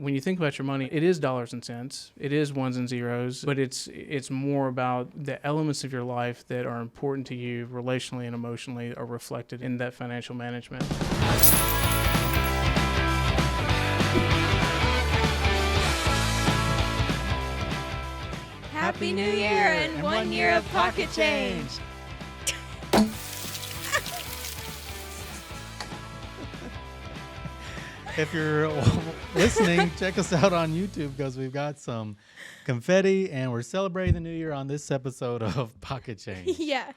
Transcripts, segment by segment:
when you think about your money, it is dollars and cents. It is ones and zeros, but it's more about the elements of your life that are important to you relationally and emotionally are reflected in that financial management. Happy New Year and 1 year of pocket change. If you're listening, check us out on YouTube because we've got some confetti and we're celebrating the new year on this episode of Pocket Change. Yeah.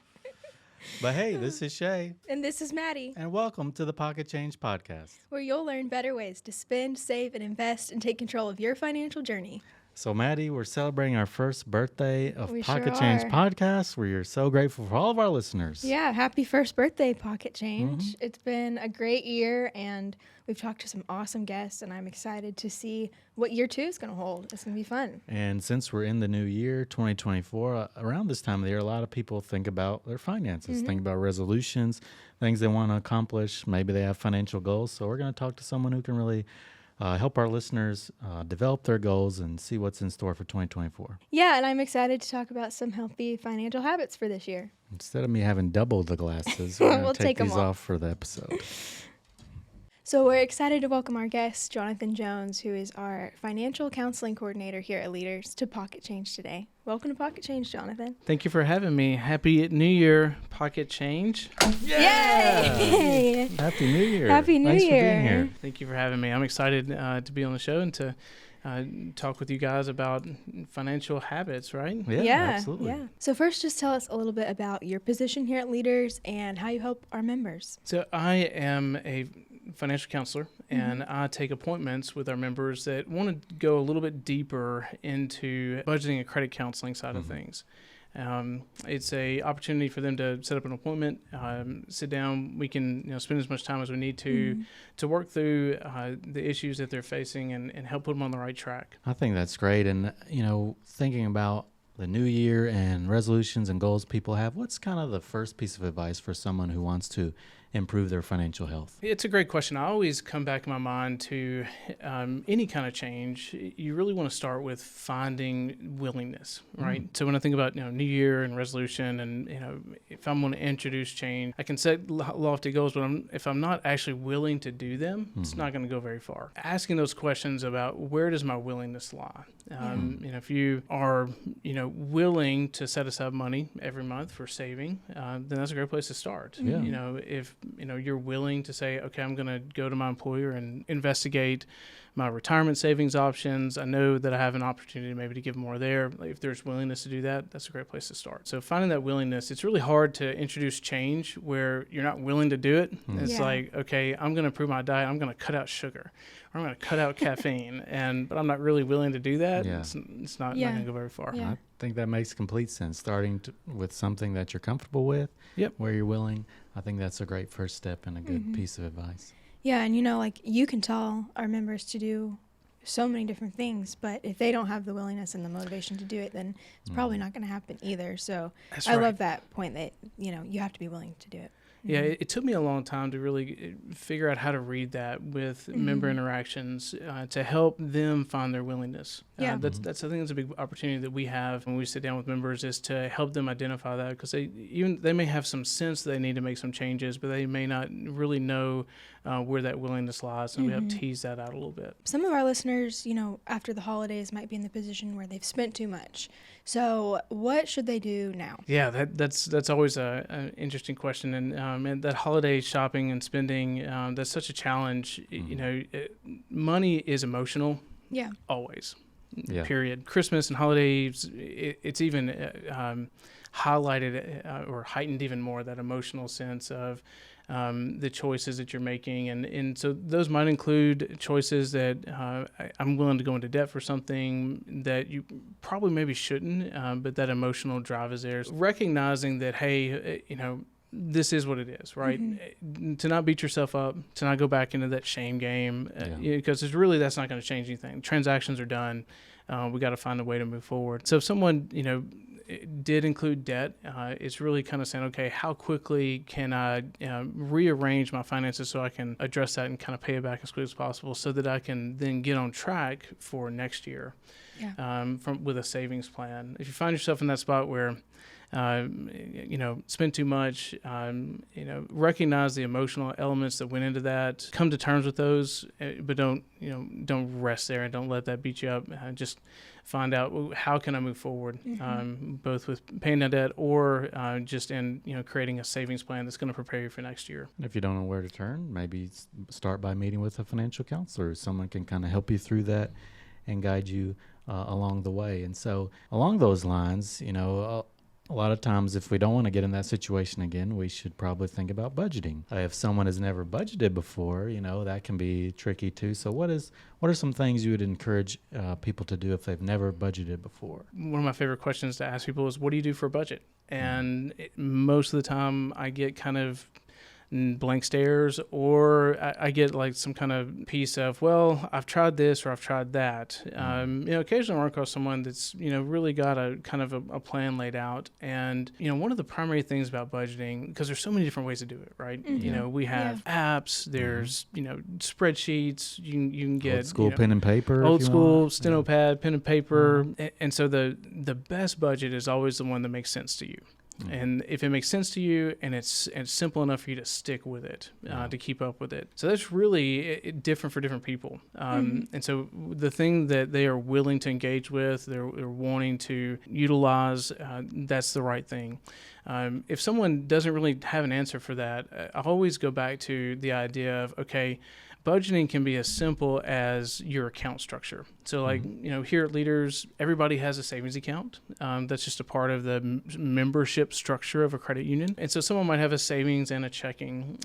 But hey, this is Shea. And this is Maddie, And welcome to the Pocket Change Podcast. where you'll learn better ways to spend, save, and invest and take control of your financial journey. So Maddie, we're celebrating our first birthday of We Pocket sure Change are. Podcast. We are so grateful for all of our listeners. Yeah, happy first birthday, Pocket Change. It's been a great year, and we've talked to some awesome guests, and I'm excited to see what year 2 is going to hold. It's going to be fun. And since we're in the new year, 2024, around this time of the year, a lot of people think about their finances, think about resolutions, things they want to accomplish. Maybe they have financial goals. So we're going to talk to someone who can really help our listeners develop their goals and see what's in store for 2024. Yeah, and I'm excited to talk about some healthy financial habits for this year. Instead of me having double the glasses, we're going We'll to take take 'em these off. off for the episode. So we're excited to welcome our guest, Jonathan Jones, who is our financial counseling coordinator here at Leaders, to Pocket Change today. Welcome to Pocket Change, Jonathan. Thank you for having me. Happy New Year, Pocket Change. Yay! Happy New Year. Happy New Thanks Year. for being here. Thank you for having me. I'm excited to be on the show and to talk with you guys about financial habits, right? Yeah, absolutely. Yeah. So first, just tell us a little bit about your position here at Leaders and how you help our members. So I am a financial counselor, and I take appointments with our members that want to go a little bit deeper into budgeting and credit counseling side of things. It's a opportunity for them to set up an appointment, sit down. We can spend as much time as we need to work through the issues that they're facing and help put them on the right track. I think that's great. And, thinking about the new year and resolutions and goals people have, what's kind of the first piece of advice for someone who wants to improve their financial health? It's a great question. I always come back in my mind to any kind of change. You really want to start with finding willingness, right? So when I think about New Year and resolution, and if I'm going to introduce change, I can set lofty goals, but if I'm not actually willing to do them, it's not going to go very far. Asking those questions about where does my willingness lie? If you are willing to set aside money every month for saving, then that's a great place to start. If you're willing to say, okay, I'm going to go to my employer and investigate my retirement savings options. I know that I have an opportunity maybe to give more there. If there's willingness to do that, that's a great place to start. So finding that willingness, it's really hard to introduce change where you're not willing to do it. It's like, okay, I'm going to improve my diet. I'm going to cut out sugar. Or I'm going to cut out caffeine. But I'm not really willing to do that. Yeah. It's not going to go very far. Yeah. I think that makes complete sense. Starting with something that you're comfortable with, where you're willing. I think that's a great first step and a good piece of advice. Yeah, and you can tell our members to do so many different things, but if they don't have the willingness and the motivation to do it, then it's probably not going to happen either. So That's I right. love that point that, you have to be willing to do it. Yeah, it took me a long time to really figure out how to read that with member interactions to help them find their willingness. Yeah. That's I think that's a big opportunity that we have when we sit down with members, is to help them identify that, because they may have some sense that they need to make some changes, but they may not really know where that willingness lies, and we have to tease that out a little bit. Some of our listeners, after the holidays might be in the position where they've spent too much. So what should they do now? Yeah, that's always an interesting question, and that holiday shopping and spending, that's such a challenge. Money is emotional. Yeah. Always. Yeah. Period. Christmas and holidays, it's even highlighted or heightened even more, that emotional sense of the choices that you're making. And so those might include choices that I'm willing to go into debt for something that you probably maybe shouldn't, but that emotional drive is there. Recognizing that, hey, this is what it is, right? To not beat yourself up, to not go back into that shame game, because that's not going to change anything. Transactions are done. We got to find a way to move forward. So if someone, it did include debt, it's really kind of saying, okay, how quickly can I rearrange my finances so I can address that and kind of pay it back as quickly as possible so that I can then get on track for next year with a savings plan. If you find yourself in that spot where spend too much, recognize the emotional elements that went into that, come to terms with those, but don't rest there and don't let that beat you up. Just find out, how can I move forward, both with paying that debt or just in, creating a savings plan that's going to prepare you for next year. If you don't know where to turn, maybe start by meeting with a financial counselor. Someone can kind of help you through that and guide you along the way. And so along those lines, a lot of times, if we don't want to get in that situation again, we should probably think about budgeting. If someone has never budgeted before, that can be tricky too. So what are some things you would encourage people to do if they've never budgeted before? One of my favorite questions to ask people is, what do you do for a budget? And most of the time I get kind of blank stares, or I get like some kind of piece of, well, I've tried this or I've tried that. Occasionally I run across someone that's, really got a kind of a plan laid out. And, one of the primary things about budgeting, because there's so many different ways to do it, right? We have apps, there's, spreadsheets, you can get old school pen and paper, old school steno pad, pen and paper. And so the best budget is always the one that makes sense to you. And if it makes sense to you and it's simple enough for you to stick with it, to keep up with it. So that's really different for different people. And so the thing that they are willing to engage with, they're wanting to utilize, that's the right thing. If someone doesn't really have an answer for that, I always go back to the idea of, okay, budgeting can be as simple as your account structure. So here at Leaders, everybody has a savings account. That's just a part of the membership structure of a credit union. And so someone might have a savings and a checking,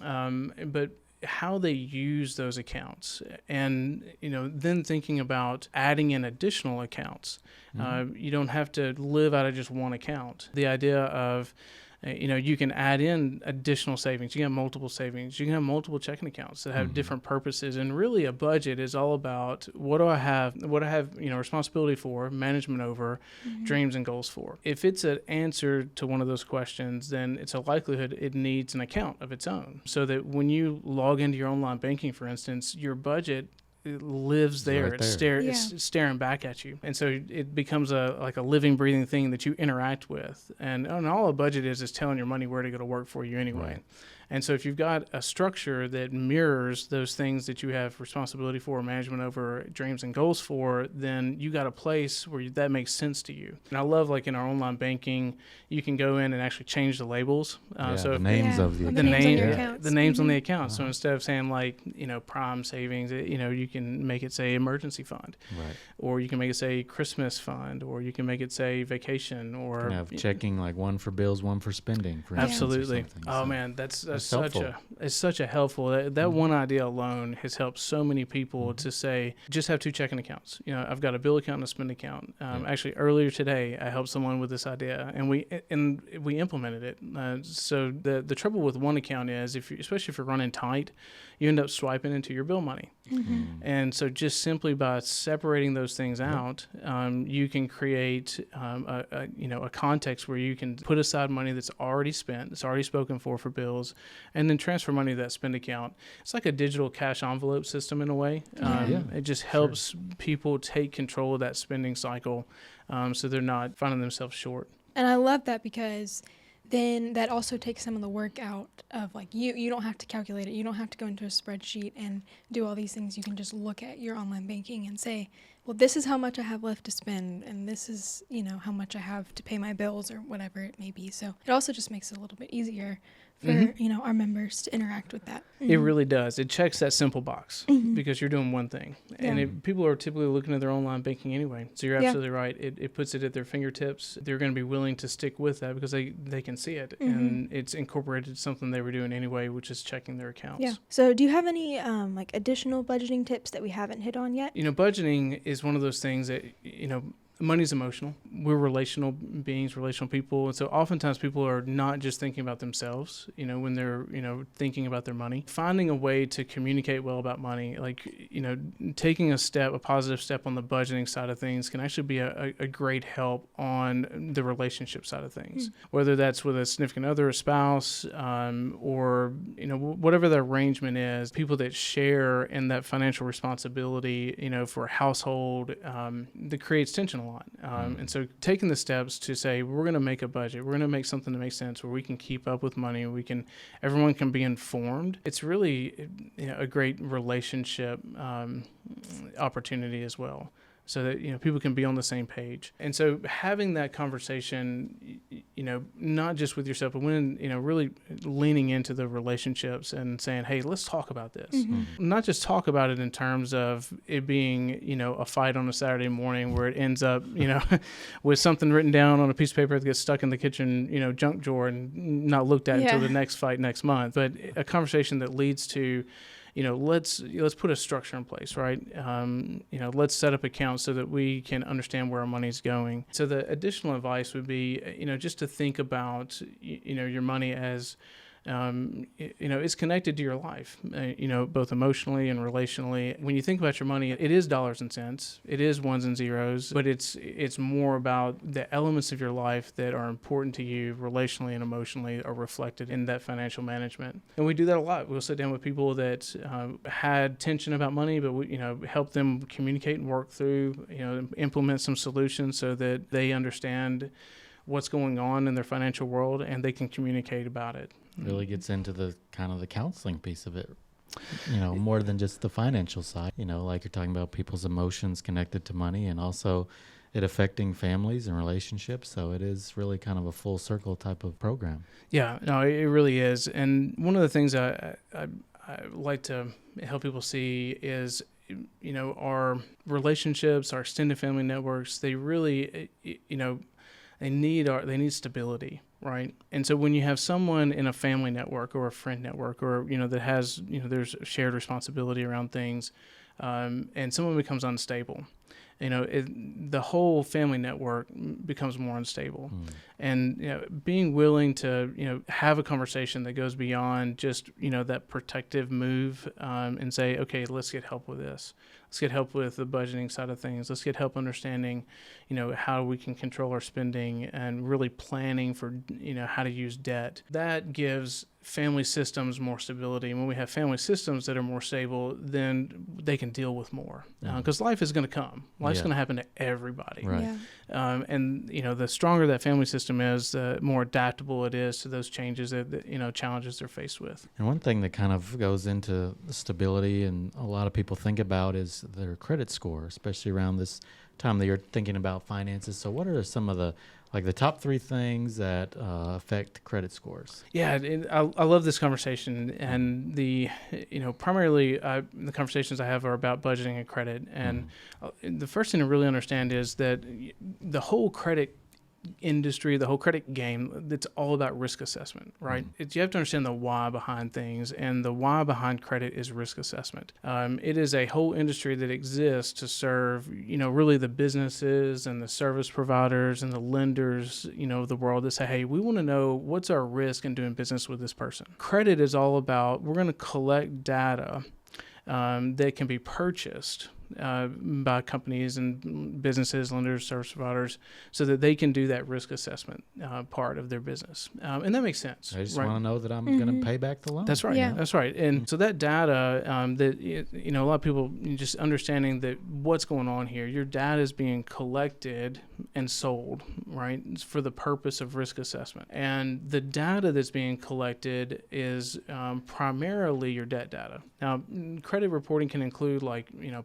but how they use those accounts and, then thinking about adding in additional accounts. You don't have to live out of just one account. The idea of you can add in additional savings. You can have multiple savings. You can have multiple checking accounts that have different purposes. And really, a budget is all about what I have, responsibility for, management over, dreams and goals for. If it's an answer to one of those questions, then it's a likelihood it needs an account of its own. So that when you log into your online banking, for instance, your budget lives there. Right It's staring back at you. And so it becomes a living, breathing thing that you interact with. And all a budget is telling your money where to go to work for you anyway. Right. And so if you've got a structure that mirrors those things that you have responsibility for, management over, dreams and goals for, then you got a place where that makes sense to you. And I love, in our online banking, you can go in and actually change the labels. So the names of the names on the account. So instead of saying Prime Savings, you can make it say emergency fund, right? Or you can make it say Christmas fund, or you can make it say vacation, or you can have checking one for bills, one for spending. For absolutely. Oh man, that's helpful. It's such a helpful. That one idea alone has helped so many people to say, just have two checking accounts. I've got a bill account and a spend account. Actually, earlier today, I helped someone with this idea, and we implemented it. So the trouble with one account is, especially if you're running tight, you end up swiping into your bill money. And so just simply by separating those things out, you can create a context where you can put aside money that's already spent, that's already spoken for bills, and then transfer money to that spend account. It's like a digital cash envelope system in a way. It just helps people take control of that spending cycle, so they're not finding themselves short. And I love that, because then that also takes some of the work out of you don't have to calculate it. You don't have to go into a spreadsheet and do all these things. You can just look at your online banking and say, well, this is how much I have left to spend, and this is, how much I have to pay my bills, or whatever it may be. So it also just makes it a little bit easier for, our members to interact with that. It really does. It checks that simple box because you're doing one thing. And people are typically looking at their online banking anyway. So you're absolutely right. It puts it at their fingertips. They're going to be willing to stick with that because they can see it. And it's incorporated something they were doing anyway, which is checking their accounts. Yeah. So do you have any additional budgeting tips that we haven't hit on yet? Budgeting is one of those things that, money's emotional. We're relational beings, relational people. And so oftentimes people are not just thinking about themselves, when they're, thinking about their money. Finding a way to communicate well about money, like, taking a positive step on the budgeting side of things can actually be a great help on the relationship side of things, whether that's with a significant other, a spouse, or, whatever the arrangement is. People that share in that financial responsibility, for a household, that creates tension a lot. And so taking the steps to say, we're going to make a budget, we're going to make something that makes sense where we can keep up with money, everyone can be informed. It's really a great relationship opportunity as well, so that people can be on the same page. And so having that conversation, not just with yourself, but when really leaning into the relationships and saying, hey, let's talk about this. Not just talk about it in terms of it being a fight on a Saturday morning where it ends up with something written down on a piece of paper that gets stuck in the kitchen junk drawer and not looked at until the next fight next month, but a conversation that leads to let's put a structure in place, right? Let's set up accounts so that we can understand where our money's going. So the additional advice would be, just to think about, your money as, it's connected to your life, both emotionally and relationally. When you think about your money, it is dollars and cents, it is ones and zeros, but it's more about the elements of your life that are important to you relationally and emotionally are reflected in that financial management. And we do that a lot. We'll sit down with people that had tension about money, but we, help them communicate and work through, implement some solutions so that they understand what's going on in their financial world and they can communicate about it. Really gets into the kind of the counseling piece of it, more than just the financial side, like you're talking about people's emotions connected to money and also it affecting families and relationships. So it is really kind of a full circle type of program. Yeah, no, it really is. And one of the things I like to help people see is, our relationships, our extended family networks, they really, they need stability, right? And so when you have someone in a family network or a friend network or, that has, there's shared responsibility around things, and someone becomes unstable, the whole family network becomes more unstable. And, being willing to, have a conversation that goes beyond just, that protective move, and say, okay, let's get help with this. Let's get help with the budgeting side of things. Let's get help understanding, how we can control our spending and really planning for, how to use debt. That gives family systems more stability. And when we have family systems that are more stable, then they can deal with more. Because life is going to come. Life's going to happen to everybody. Right. Yeah. And, the stronger that family system is, the more adaptable it is to those changes that challenges they're faced with. And one thing that kind of goes into stability and a lot of people think about is their credit score, especially around this time that you're thinking about finances. So what are some of the top 3 things that affect credit scores? Yeah, I love this conversation, and primarily the conversations I have are about budgeting and credit. And the first thing to really understand is that the whole credit industry, the whole credit game, it's all about risk assessment, right? You have to understand the why behind things, and the why behind credit is risk assessment. It is a whole industry that exists to serve, really the businesses and the service providers and the lenders, of the world that say, hey, we want to know what's our risk in doing business with this person. Credit is all about, we're going to collect data that can be purchased by companies and businesses, lenders, service providers, so that they can do that risk assessment part of their business. And that makes sense. I just right? want to know that I'm going to pay back the loan. That's right. Yeah. That's right. And so that data, a lot of people just understanding that what's going on here, your data is being collected and sold, right, for the purpose of risk assessment. And the data that's being collected is primarily your debt data. Now, credit reporting can include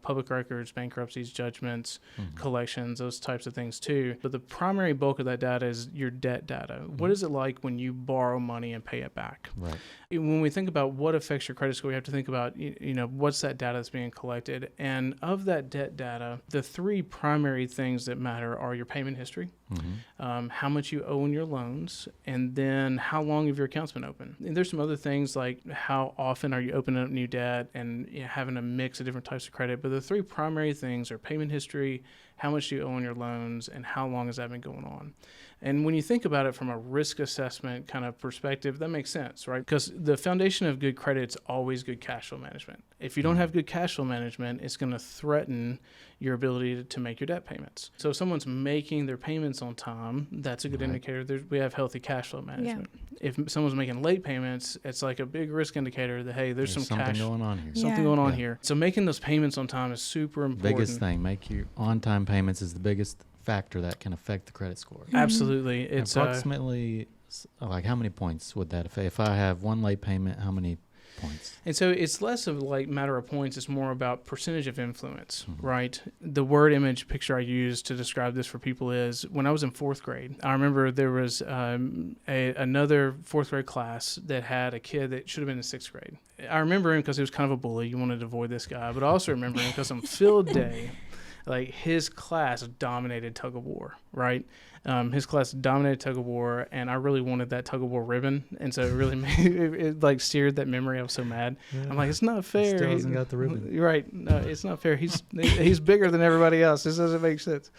public records, bankruptcies, judgments, collections, those types of things too. But the primary bulk of that data is your debt data. What is it like when you borrow money and pay it back? Right. When we think about what affects your credit score, we have to think about, what's that data that's being collected. And of that debt data, the 3 primary things that matter are your payment history, how much you owe on your loans, and then how long have your accounts been open. And there's some other things like how often are you opening up new debt and having a mix of different types of credit. But the three primary things are payment history, how much do you owe on your loans, and how long has that been going on. And when you think about it from a risk assessment kind of perspective, that makes sense, right? Because the foundation of good credit is always good cash flow management. If you don't have good cash flow management, it's going to threaten your ability to make your debt payments. So if someone's making their payments on time, that's a good indicator. We have healthy cash flow management. Yeah. If someone's making late payments, it's like a big risk indicator that, hey, there's some something cash going on here. Something going on here. So making those payments on time is super important. Biggest thing, make your on-time payments is the biggest factor that can affect the credit score. Absolutely. It's approximately like how many points would that affect? If I have one late payment, how many points? And so it's less of like matter of points. It's more about percentage of influence, right? The word image picture I use to describe this for people is when I was in fourth grade, I remember there was another fourth grade class that had a kid that should have been in sixth grade. I remember him because he was kind of a bully. You wanted to avoid this guy, but I also remember him because on field day, like his class dominated tug of war, right? His class dominated tug of war, and I really wanted that tug of war ribbon, and so it really made it like seared that memory. I was so mad. Yeah. I'm like, it's not fair. He still hasn't got the ribbon. You're right. No, it's not fair. He's bigger than everybody else. This doesn't make sense.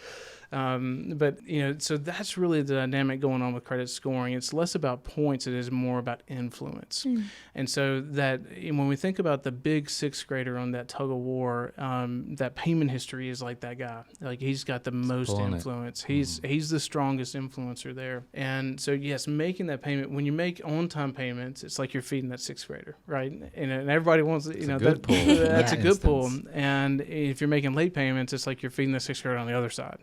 But so that's really the dynamic going on with credit scoring. It's less about points. It is more about influence. And so that when we think about the big sixth grader on that tug of war, that payment history is like that guy. Like he's got the most influence. He's the strongest influencer there. And so yes, making that payment, when you make on-time payments, it's like you're feeding that sixth grader, right? And everybody wants, that's a good pull. And if you're making late payments, it's like you're feeding the sixth grader on the other side.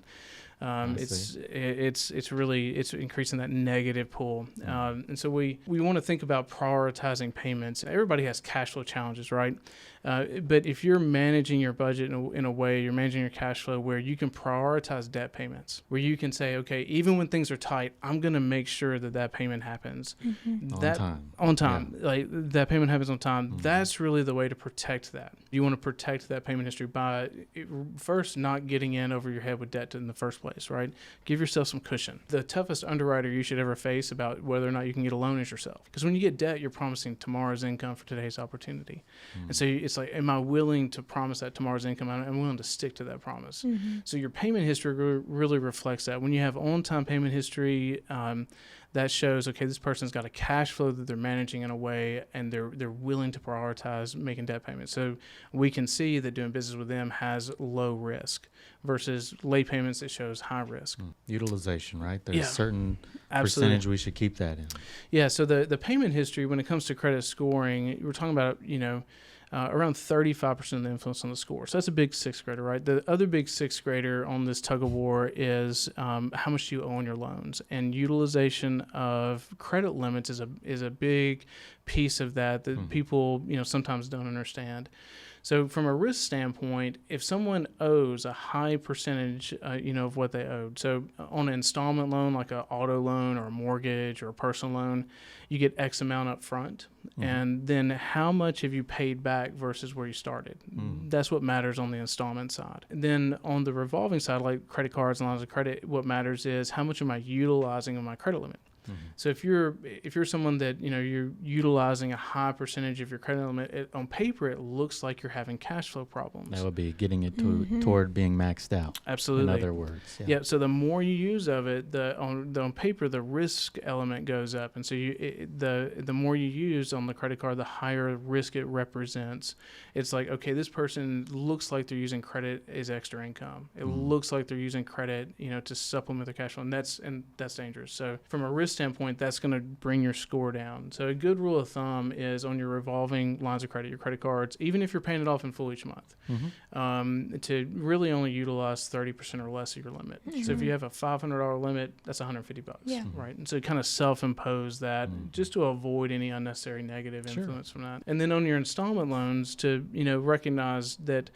It's really increasing that negative pull. And so we want to think about prioritizing payments. Everybody has cash flow challenges, right? But if you're managing your budget in a way, you're managing your cash flow where you can prioritize debt payments, where you can say, okay, even when things are tight, I'm going to make sure that payment happens. On time. Yeah. Like that payment happens on time. That's really the way to protect that. You want to protect that payment history by first not getting in over your head with debt in the first place, right? Give yourself some cushion. The toughest underwriter you should ever face about whether or not you can get a loan is yourself. Because when you get debt, you're promising tomorrow's income for today's opportunity. And so it's like, am I willing to promise that tomorrow's income? I'm willing to stick to that promise. So your payment history really reflects that. When you have on-time payment history, that shows, okay, this person's got a cash flow that they're managing in a way, and they're willing to prioritize making debt payments. So we can see that doing business with them has low risk versus late payments that shows high risk. Utilization, right? There's a certain percentage we should keep that in. Yeah, so the payment history, when it comes to credit scoring, we're talking about, around 35% of the influence on the score. So that's a big sixth grader, right? The other big sixth grader on this tug of war is how much do you owe on your loans? And utilization of credit limits is a big piece of that people sometimes don't understand. So from a risk standpoint, if someone owes a high percentage, of what they owed, so on an installment loan, like an auto loan or a mortgage or a personal loan, you get X amount up front. And then how much have you paid back versus where you started? That's what matters on the installment side. And then on the revolving side, like credit cards and lines of credit, what matters is how much am I utilizing of my credit limit? So if you're someone that you're utilizing a high percentage of your credit limit, on paper it looks like you're having cash flow problems. That would be getting it toward being maxed out. Absolutely. In other words, yeah. So the more you use of it, on paper the risk element goes up, and so the more you use on the credit card, the higher risk it represents. It's like, okay, this person looks like they're using credit as extra income. It looks like they're using credit, to supplement their cash flow, and that's dangerous. So from a risk standpoint, that's going to bring your score down. So a good rule of thumb is on your revolving lines of credit, your credit cards, even if you're paying it off in full each month, to really only utilize 30% or less of your limit. So if you have a $500 limit, that's $150, right? And so kind of self-impose that just to avoid any unnecessary negative influence from that. And then on your installment loans, to recognize that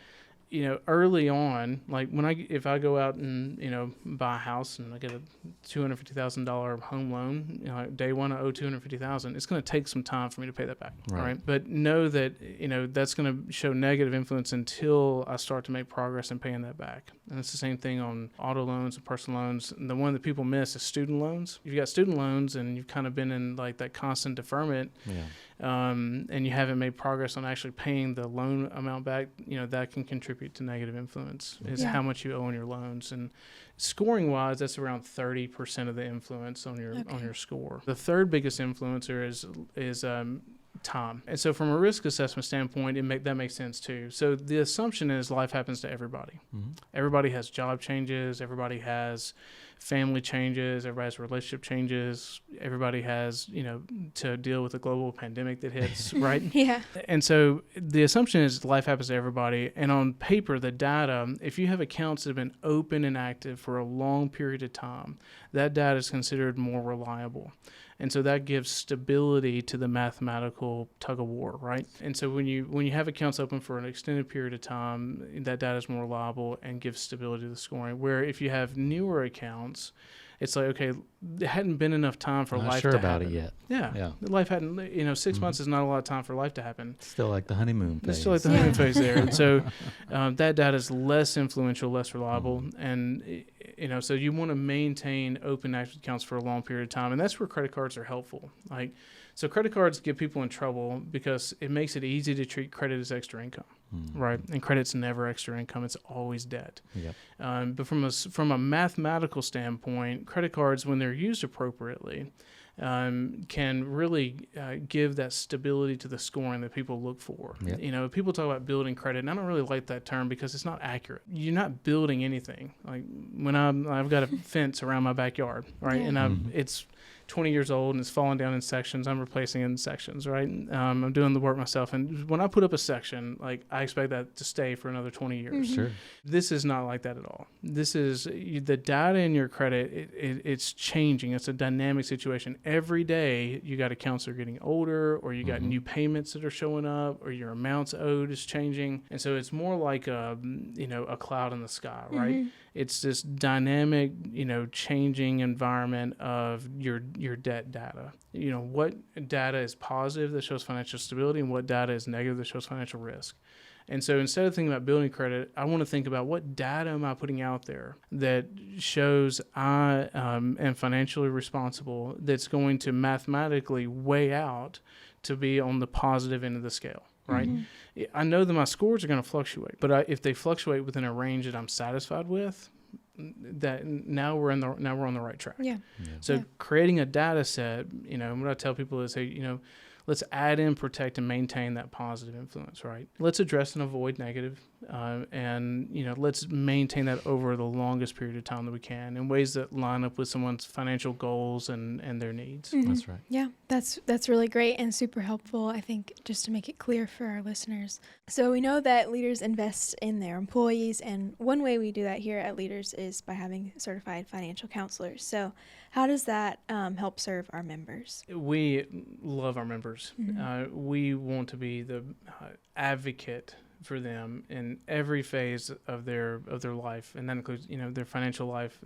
early on, like if I go out and, buy a house and I get a $250,000 home loan, day one I owe $250,000, it's going to take some time for me to pay that back. Right. But know that, that's going to show negative influence until I start to make progress in paying that back. And it's the same thing on auto loans and personal loans. And the one that people miss is student loans. If you've got student loans and you've kind of been in like that constant deferment, and you haven't made progress on actually paying the loan amount back, that can contribute to negative influence, is how much you owe on your loans. And scoring wise, that's around 30% of the influence on your score. The third biggest influencer is time. And so from a risk assessment standpoint, that makes sense too. So the assumption is life happens to everybody. Mm-hmm. Everybody has job changes. Everybody has family changes. Everybody has relationship changes. Everybody has, to deal with a global pandemic that hits, right? Yeah. And so the assumption is life happens to everybody. And on paper, the data, if you have accounts that have been open and active for a long period of time, that data is considered more reliable. And so that gives stability to the mathematical tug of war, right? And so when you have accounts open for an extended period of time, that data is more reliable and gives stability to the scoring. Where if you have newer accounts, it's like, okay, it hadn't been enough time for life to happen. Not sure about it yet. Yeah. Life hadn't, 6 months is not a lot of time for life to happen. Still like the honeymoon phase. It's still like the honeymoon phase there. And so that data is less influential, less reliable. And, so you want to maintain open active accounts for a long period of time. And that's where credit cards are helpful. So credit cards get people in trouble because it makes it easy to treat credit as extra income, right? And credit's never extra income; it's always debt. Yep. But from a mathematical standpoint, credit cards, when they're used appropriately, can really give that stability to the scoring that people look for. Yep. People talk about building credit, and I don't really like that term because it's not accurate. You're not building anything. Like when I've got a fence around my backyard, right, and it's 20 years old and it's falling down in sections. I'm replacing it in sections, right? I'm doing the work myself. And when I put up a section, I expect that to stay for another 20 years. Mm-hmm. Sure. This is not like that at all. This is the data in your credit. It's changing. It's a dynamic situation. Every day you got accounts that are getting older, or you got new payments that are showing up, or your amounts owed is changing. And so it's more like a cloud in the sky, right? Mm-hmm. It's this dynamic, changing environment of your debt data. What data is positive that shows financial stability, and what data is negative that shows financial risk. And so instead of thinking about building credit, I want to think about what data am I putting out there that shows I am financially responsible, that's going to mathematically weigh out to be on the positive end of the scale. Right. Mm-hmm. I know that my scores are going to fluctuate, but if they fluctuate within a range that I'm satisfied with, that now we're on the right track. Yeah. So creating a data set, what I tell people is, hey, let's add in, protect, and maintain that positive influence, right? Let's address and avoid negative, and let's maintain that over the longest period of time that we can in ways that line up with someone's financial goals and their needs. Mm-hmm. That's right. Yeah, that's really great and super helpful, I think, just to make it clear for our listeners. So we know that leaders invest in their employees, and one way we do that here at Leaders is by having certified financial counselors. So how does that help serve our members? We love our members. Mm-hmm. We want to be the advocate for them in every phase of their life, and that includes their financial life,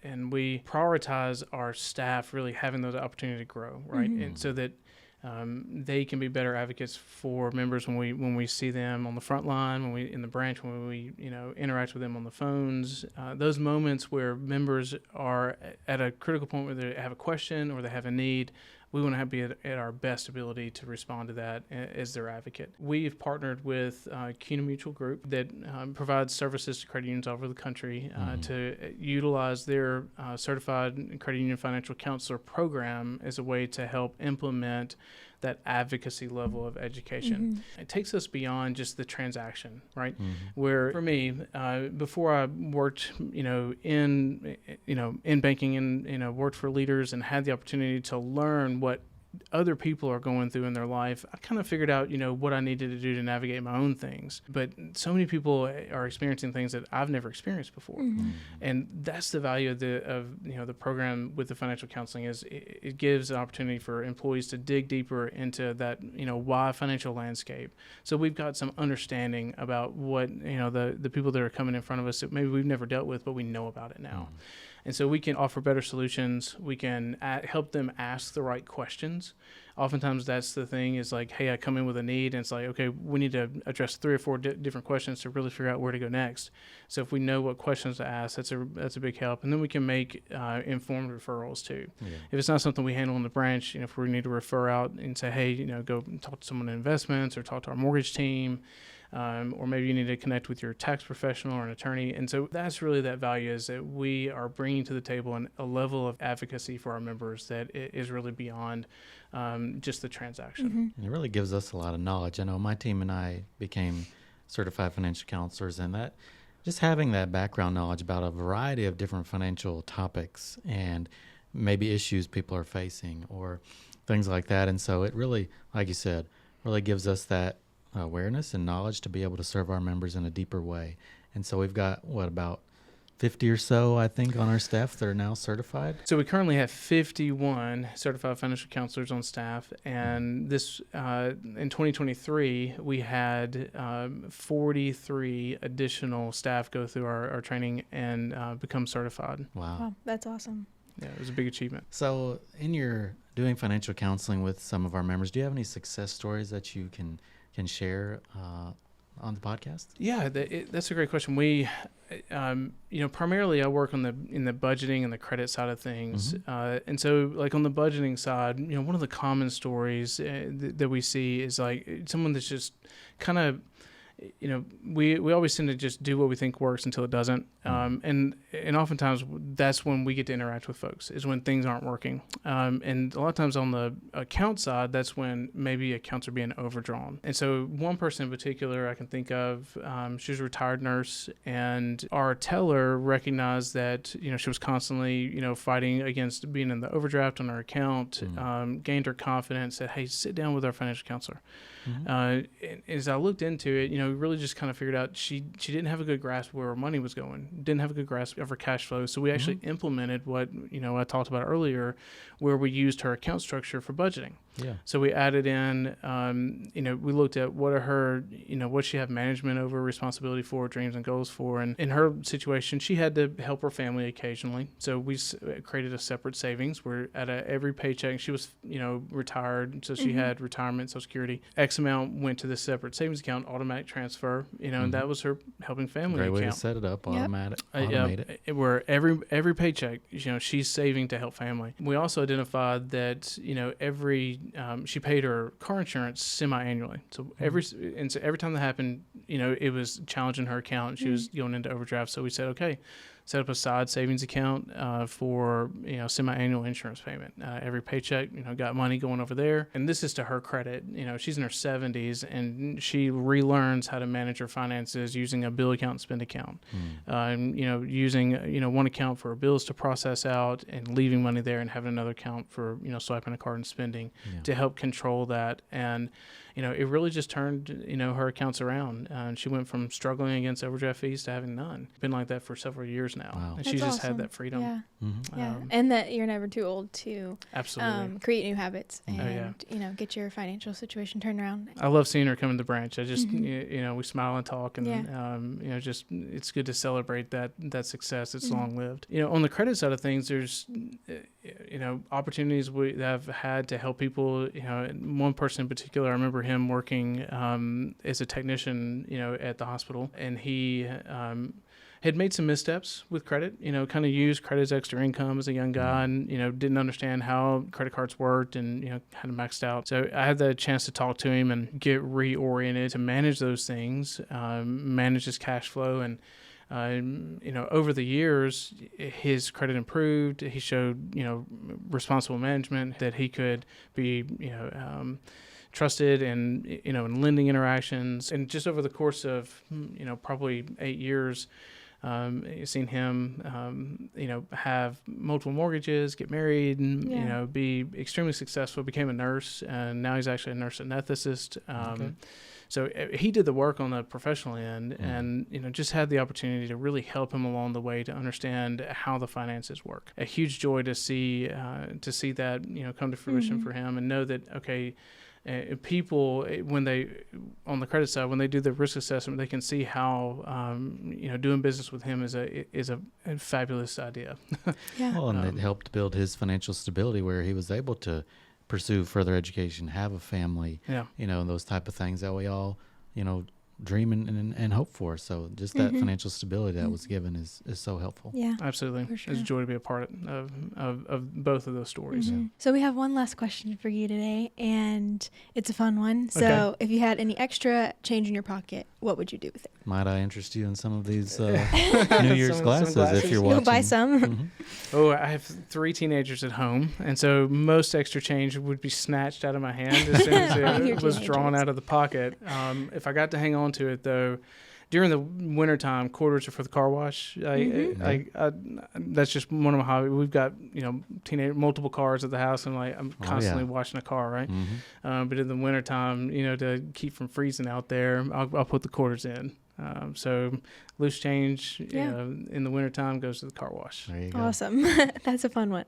and we prioritize our staff really having those opportunity to grow, right? Mm-hmm. And so that they can be better advocates for members when we see them on the front line, when we in the branch, when we interact with them on the phones. Those moments where members are at a critical point where they have a question or they have a need, we want to be at our best ability to respond to that as their advocate. We've partnered with CUNA Mutual Group that provides services to credit unions all over the country to utilize their Certified Credit Union Financial Counselor program as a way to help implement that advocacy level of education. Mm-hmm. It takes us beyond just the transaction, right? Mm-hmm. Where for me, before I worked, in banking and, worked for leaders and had the opportunity to learn what other people are going through in their life, I kind of figured out, what I needed to do to navigate my own things. But so many people are experiencing things that I've never experienced before. And that's the value of the program with the financial counseling is it gives an opportunity for employees to dig deeper into that, why financial landscape. So we've got some understanding about what, the people that are coming in front of us that maybe we've never dealt with, but we know about it now. And so we can offer better solutions. We can help them ask the right questions. Oftentimes that's the thing is like, hey, I come in with a need, and it's like, okay, we need to address 3 or 4 different questions to really figure out where to go next. So if we know what questions to ask, that's a big help. And then we can make informed referrals too. Yeah. If it's not something we handle in the branch, if we need to refer out and say, hey, go talk to someone in investments or talk to our mortgage team. Or maybe you need to connect with your tax professional or an attorney. And so that's really that value is that we are bringing to the table a level of advocacy for our members that is really beyond just the transaction. And it really gives us a lot of knowledge. I know my team and I became certified financial counselors, and that just having that background knowledge about a variety of different financial topics and maybe issues people are facing or things like that. And so it really, like you said, really gives us that awareness and knowledge to be able to serve our members in a deeper way. And so we've got about 50 or so, I think, on our staff that are now certified. So we currently have 51 certified financial counselors on staff, and this in 2023 we had 43 additional staff go through our training and become certified. Wow, that's awesome. Yeah, it was a big achievement. So in your doing financial counseling with some of our members, do you have any success stories that you can share on the podcast? Yeah, that's a great question. We, primarily I work in the budgeting and the credit side of things. And so like on the budgeting side, one of the common stories that we see is like someone that's just kind of, we always tend to just do what we think works until it doesn't. And oftentimes that's when we get to interact with folks is when things aren't working. And a lot of times on the account side, that's when maybe accounts are being overdrawn. And so one person in particular I can think of, she was a retired nurse, and our teller recognized that, she was constantly, fighting against being in the overdraft on her account, gained her confidence, said, hey, sit down with our financial counselor. As I looked into it, really just kind of figured out she didn't have a good grasp of where her money was going, didn't have a good grasp of her cash flow. So we actually implemented what, I talked about earlier, where we used her account structure for budgeting. Yeah. So we added in, we looked at what are her, what she have management over, responsibility for, dreams and goals for. And in her situation, she had to help her family occasionally. So we created a separate savings where at every paycheck, she was, retired. So she had retirement, Social Security. X amount went to this separate savings account, automatic transfer, and that was her helping family Great account. Way to set it up, automate it. Where every paycheck, she's saving to help family. We also identified that, she paid her car insurance semi-annually. So every time that happened, it was challenging her account. She was going into overdraft. So we said, okay, set up a side savings account for semi-annual insurance payment. Every paycheck, got money going over there. And this is to her credit. She's in her 70s, and she relearns how to manage her finances using a bill account and spend account. Using one account for her bills to process out and leaving money there, and having another account for swiping a card and spending to help control that. And it really just turned, her accounts around. And she went from struggling against overdraft fees to having none. Been like that for several years now. Wow. And she's just had that freedom. Yeah. Yeah. And that you're never too old to create new habits and, get your financial situation turned around. I love seeing her come to the branch. I just, we smile and talk, and, just it's good to celebrate that success. It's long-lived. On the credit side of things, there's, opportunities we have had to help people. One person in particular, I remember him working as a technician, at the hospital, and he had made some missteps with credit, kind of used credit as extra income as a young guy, and, didn't understand how credit cards worked, and, had them maxed out. So I had the chance to talk to him and get reoriented to manage those things, manage his cash flow. And over the years, his credit improved. He showed, responsible management, that he could be, trusted and, in lending interactions. And just over the course of, probably 8 years, You've seen him, have multiple mortgages, get married, and be extremely successful. Became a nurse, and now he's actually a nurse anesthetist. So he did the work on the professional end, and just had the opportunity to really help him along the way to understand how the finances work. A huge joy to see that come to fruition for him, and know that people, when they on the credit side, when they do the risk assessment, they can see how doing business with him is a fabulous idea. Well, and it helped build his financial stability, where he was able to pursue further education, have a family, those type of things that we all, dream and hope for. So just that financial stability that was given is so helpful. Yeah, absolutely. For sure. It's a joy to be a part of both of those stories. So we have one last question for you today, and it's a fun one. So if you had any extra change in your pocket, what would you do with it? Might I interest you in some of these New Year's glasses if you're watching? You'll buy some. Oh, I have 3 teenagers at home, and so most extra change would be snatched out of my hand as soon as it was drawn out of the pocket. If I got to hang on to it, though, during the wintertime, quarters are for the car wash. That's just one of my hobbies. We've got multiple cars at the house, and I'm constantly washing a car, right? But in the wintertime, to keep from freezing out there, I'll put the quarters in. So loose change in the wintertime goes to the car wash. There you go. Awesome. That's a fun one.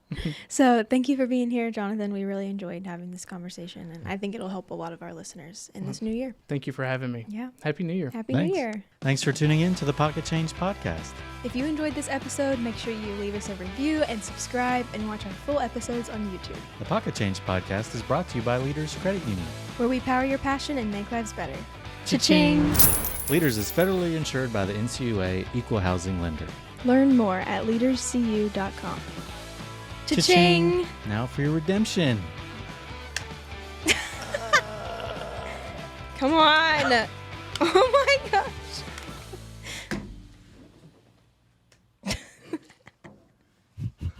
So thank you for being here, Jonathan. We really enjoyed having this conversation, and I think it'll help a lot of our listeners in this new year. Thank you for having me. Yeah. Happy New Year. Happy New Year. Thanks for tuning in to the Pocket Change Podcast. If you enjoyed this episode, make sure you leave us a review and subscribe, and watch our full episodes on YouTube, The Pocket Change Podcast is brought to you by Leaders Credit Union. where we power your passion and make lives better. Cha-ching! Leaders is federally insured by the NCUA Equal Housing Lender. Learn more at leaderscu.com. Cha-ching! Now for your redemption. Come on! Oh my gosh!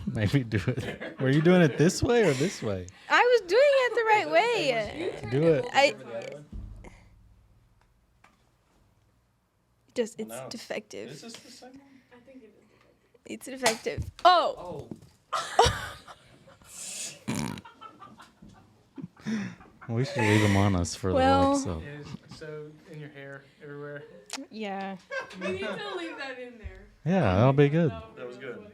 Maybe do it. Were you doing it this way or this way? I was doing it the right way. Do it. It's defective. Is this the same one? I think it is defective. It's defective. Oh! We should leave them on us for Well- the week. So in your hair everywhere. Yeah. We need to leave that in there. Yeah, that'll be good. That was good.